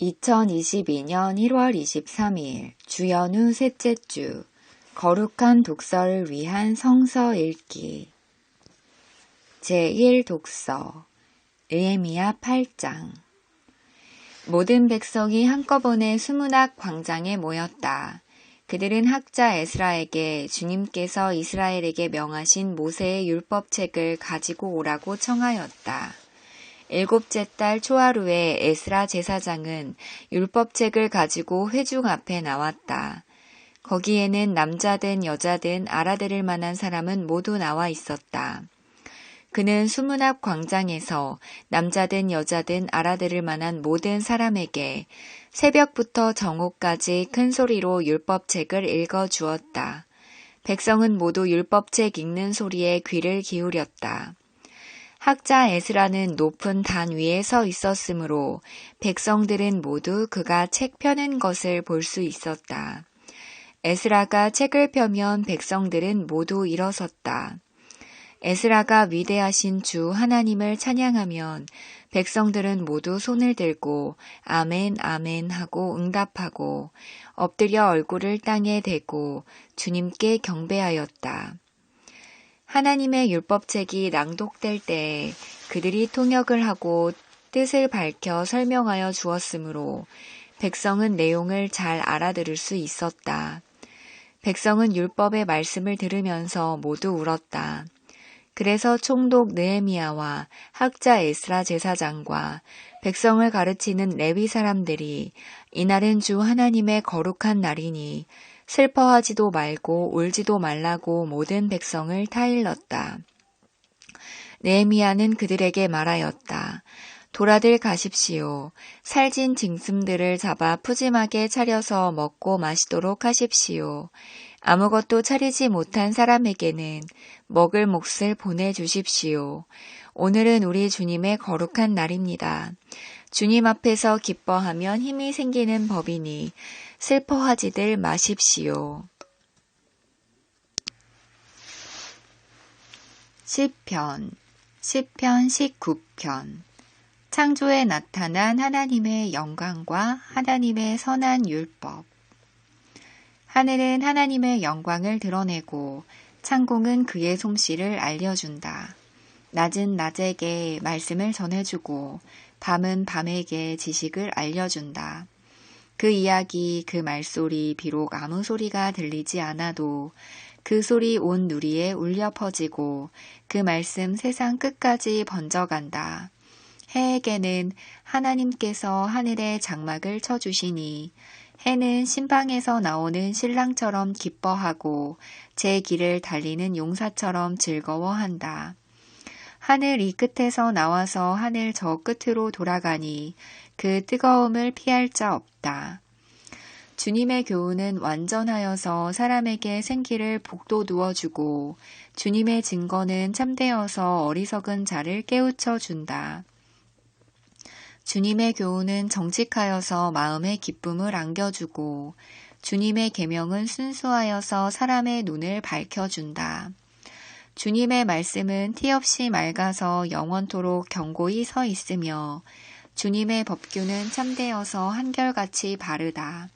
2022년 1월 23일 주연후 셋째 주 거룩한 독서를 위한 성서 읽기 제1독서 느헤미야 8장 모든 백성이 한꺼번에 수문학 광장에 모였다. 그들은 학자 에스라에게 주님께서 이스라엘에게 명하신 모세의 율법책을 가지고 오라고 청하였다. 7째 달 초하루에 에스라 제사장은 율법책을 가지고 회중 앞에 나왔다. 거기에는 남자든 여자든 알아들을 만한 사람은 모두 나와 있었다. 그는 수문학 광장에서 남자든 여자든 알아들을 만한 모든 사람에게 새벽부터 정오까지 큰 소리로 율법책을 읽어 주었다. 백성은 모두 율법책 읽는 소리에 귀를 기울였다. 학자 에스라는 높은 단 위에 서 있었으므로 백성들은 모두 그가 책 펴는 것을 볼 수 있었다. 에스라가 책을 펴면 백성들은 모두 일어섰다. 에스라가 위대하신 주 하나님을 찬양하면 백성들은 모두 손을 들고 아멘 아멘 하고 응답하고 엎드려 얼굴을 땅에 대고 주님께 경배하였다. 하나님의 율법책이 낭독될 때에 그들이 통역을 하고 뜻을 밝혀 설명하여 주었으므로 백성은 내용을 잘 알아들을 수 있었다. 백성은 율법의 말씀을 들으면서 모두 울었다. 그래서 총독 느헤미야와 학자 에스라 제사장과 백성을 가르치는 레위 사람들이 이날은 주 하나님의 거룩한 날이니 슬퍼하지도 말고 울지도 말라고 모든 백성을 타일렀다. 느헤미야는 그들에게 말하였다. 돌아들 가십시오. 살진 짐승들을 잡아 푸짐하게 차려서 먹고 마시도록 하십시오. 아무것도 차리지 못한 사람에게는 먹을 몫을 보내주십시오. 오늘은 우리 주님의 거룩한 날입니다. 주님 앞에서 기뻐하면 힘이 생기는 법이니 슬퍼하지들 마십시오. 시편 19편 창조에 나타난 하나님의 영광과 하나님의 선한 율법. 하늘은 하나님의 영광을 드러내고 창공은 그의 솜씨를 알려준다. 낮은 낮에게 말씀을 전해주고 밤은 밤에게 지식을 알려준다. 그 이야기, 그 말소리 비록 아무 소리가 들리지 않아도 그 소리 온 누리에 울려 퍼지고 그 말씀 세상 끝까지 번져간다. 해에게는 하나님께서 하늘에 장막을 쳐주시니 해는 신방에서 나오는 신랑처럼 기뻐하고 제 길을 달리는 용사처럼 즐거워한다. 하늘 이 끝에서 나와서 하늘 저 끝으로 돌아가니 그 뜨거움을 피할 자 없다. 주님의 교훈은 완전하여서 사람에게 생기를 북돋우어 주고 주님의 증거는 참되어서 어리석은 자를 깨우쳐 준다. 주님의 교훈은 정직하여서 마음의 기쁨을 안겨주고 주님의 계명은 순수하여서 사람의 눈을 밝혀준다. 주님의 말씀은 티없이 맑아서 영원토록 견고히 서 있으며 주님의 법규는 참되어서 한결같이 바르다.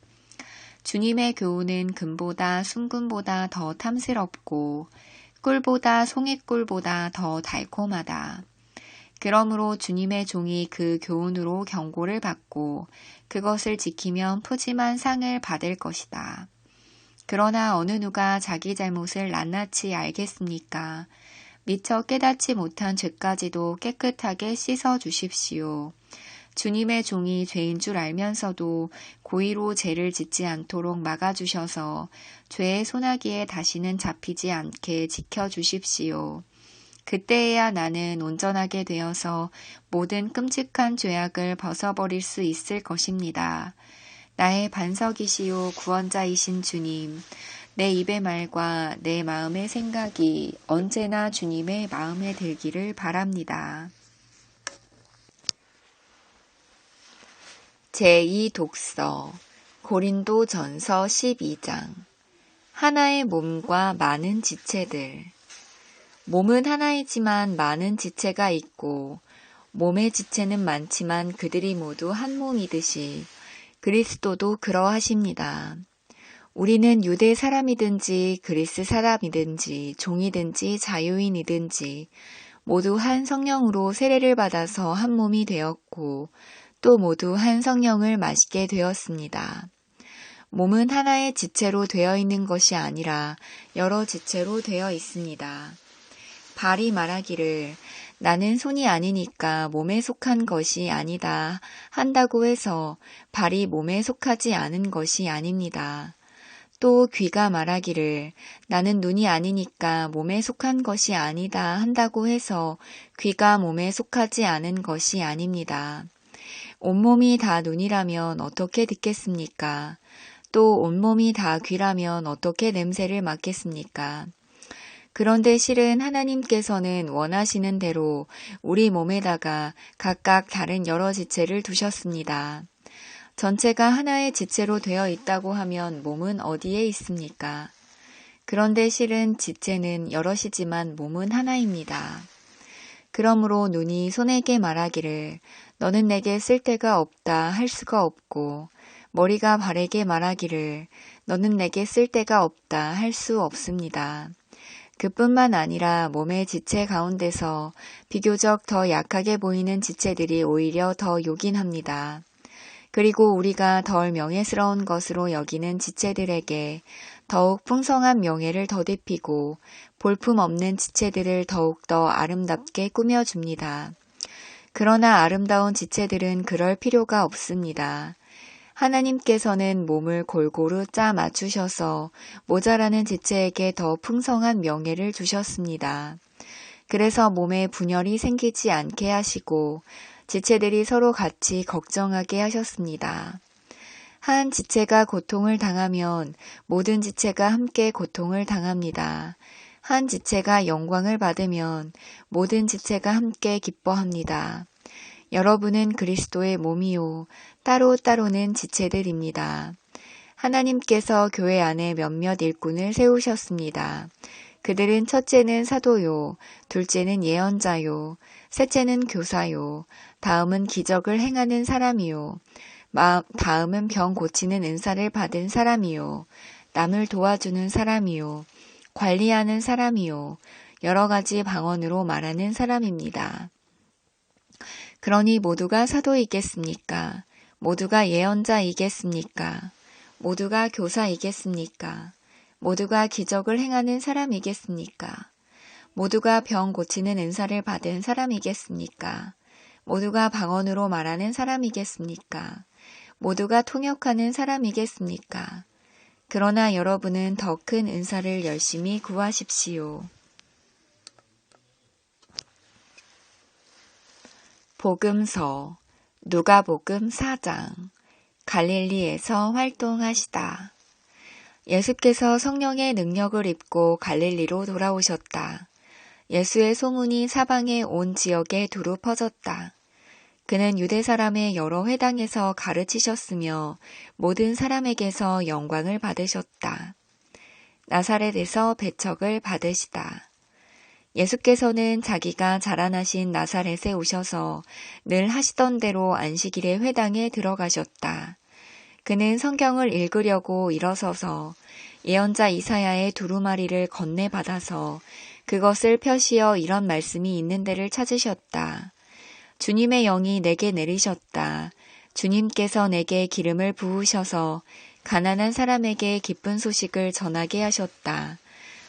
주님의 교훈은 금보다 순금보다 더 탐스럽고 꿀보다 송이꿀보다 더 달콤하다. 그러므로 주님의 종이 그 교훈으로 경고를 받고 그것을 지키면 푸짐한 상을 받을 것이다. 그러나 어느 누가 자기 잘못을 낱낱이 알겠습니까? 미처 깨닫지 못한 죄까지도 깨끗하게 씻어 주십시오. 주님의 종이 죄인 줄 알면서도 고의로 죄를 짓지 않도록 막아주셔서 죄의 소나기에 다시는 잡히지 않게 지켜주십시오. 그때에야 나는 온전하게 되어서 모든 끔찍한 죄악을 벗어버릴 수 있을 것입니다. 나의 반석이시요 구원자이신 주님, 내 입의 말과 내 마음의 생각이 언제나 주님의 마음에 들기를 바랍니다. 제2독서 고린도전서 12장 하나의 몸과 많은 지체들. 몸은 하나이지만 많은 지체가 있고 몸의 지체는 많지만 그들이 모두 한 몸이듯이 그리스도도 그러하십니다. 우리는 유대 사람이든지 그리스 사람이든지 종이든지 자유인이든지 모두 한 성령으로 세례를 받아서 한 몸이 되었고 또 모두 한 성령을 마시게 되었습니다. 몸은 하나의 지체로 되어 있는 것이 아니라 여러 지체로 되어 있습니다. 발이 말하기를 나는 손이 아니니까 몸에 속한 것이 아니다 한다고 해서 발이 몸에 속하지 않은 것이 아닙니다. 또 귀가 말하기를 나는 눈이 아니니까 몸에 속한 것이 아니다 한다고 해서 귀가 몸에 속하지 않은 것이 아닙니다. 온몸이 다 눈이라면 어떻게 듣겠습니까? 또 온몸이 다 귀라면 어떻게 냄새를 맡겠습니까? 그런데 실은 하나님께서는 원하시는 대로 우리 몸에다가 각각 다른 여러 지체를 두셨습니다. 전체가 하나의 지체로 되어 있다고 하면 몸은 어디에 있습니까? 그런데 실은 지체는 여럿이지만 몸은 하나입니다. 그러므로 눈이 손에게 말하기를 너는 내게 쓸데가 없다 할 수가 없고 머리가 발에게 말하기를 너는 내게 쓸데가 없다 할 수 없습니다. 그뿐만 아니라 몸의 지체 가운데서 비교적 더 약하게 보이는 지체들이 오히려 더 요긴합니다. 그리고 우리가 덜 명예스러운 것으로 여기는 지체들에게 더욱 풍성한 명예를 더딥히고 볼품없는 지체들을 더욱더 아름답게 꾸며줍니다. 그러나 아름다운 지체들은 그럴 필요가 없습니다. 하나님께서는 몸을 골고루 짜 맞추셔서 모자라는 지체에게 더 풍성한 명예를 주셨습니다. 그래서 몸에 분열이 생기지 않게 하시고 지체들이 서로 같이 걱정하게 하셨습니다. 한 지체가 고통을 당하면 모든 지체가 함께 고통을 당합니다. 한 지체가 영광을 받으면 모든 지체가 함께 기뻐합니다. 여러분은 그리스도의 몸이요 따로따로는 지체들입니다. 하나님께서 교회 안에 몇몇 일꾼을 세우셨습니다. 그들은 첫째는 사도요, 둘째는 예언자요, 셋째는 교사요, 다음은 기적을 행하는 사람이요, 다음은 병 고치는 은사를 받은 사람이요, 남을 도와주는 사람이요, 관리하는 사람이요, 여러 가지 방언으로 말하는 사람입니다. 그러니 모두가 사도이겠습니까? 모두가 예언자이겠습니까? 모두가 교사이겠습니까? 모두가 기적을 행하는 사람이겠습니까? 모두가 병 고치는 은사를 받은 사람이겠습니까? 모두가 방언으로 말하는 사람이겠습니까? 모두가 통역하는 사람이겠습니까? 그러나 여러분은 더 큰 은사를 열심히 구하십시오. 복음서 누가복음 4장 갈릴리에서 활동하시다. 예수께서 성령의 능력을 입고 갈릴리로 돌아오셨다. 예수의 소문이 사방의 온 지역에 두루 퍼졌다. 그는 유대 사람의 여러 회당에서 가르치셨으며 모든 사람에게서 영광을 받으셨다. 나사렛에서 배척을 받으시다. 예수께서는 자기가 자라나신 나사렛에 오셔서 늘 하시던 대로 안식일에 회당에 들어가셨다. 그는 성경을 읽으려고 일어서서 예언자 이사야의 두루마리를 건네받아서 그것을 펴시어 이런 말씀이 있는 데를 찾으셨다. 주님의 영이 내게 내리셨다. 주님께서 내게 기름을 부으셔서 가난한 사람에게 기쁜 소식을 전하게 하셨다.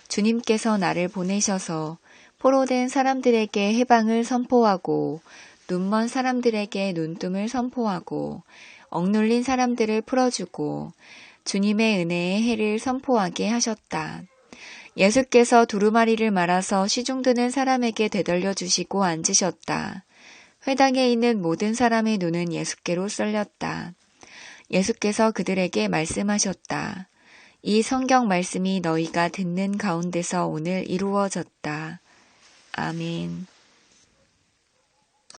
주님께서 나를 보내셔서 포로된 사람들에게 해방을 선포하고 눈먼 사람들에게 눈뜸을 선포하고 억눌린 사람들을 풀어주고 주님의 은혜의 해를 선포하게 하셨다. 예수께서 두루마리를 말아서 시중드는 사람에게 되돌려 주시고 앉으셨다. 회당에 있는 모든 사람의 눈은 예수께로 쏠렸다. 예수께서 그들에게 말씀하셨다. 이 성경 말씀이 너희가 듣는 가운데서 오늘 이루어졌다. 아멘.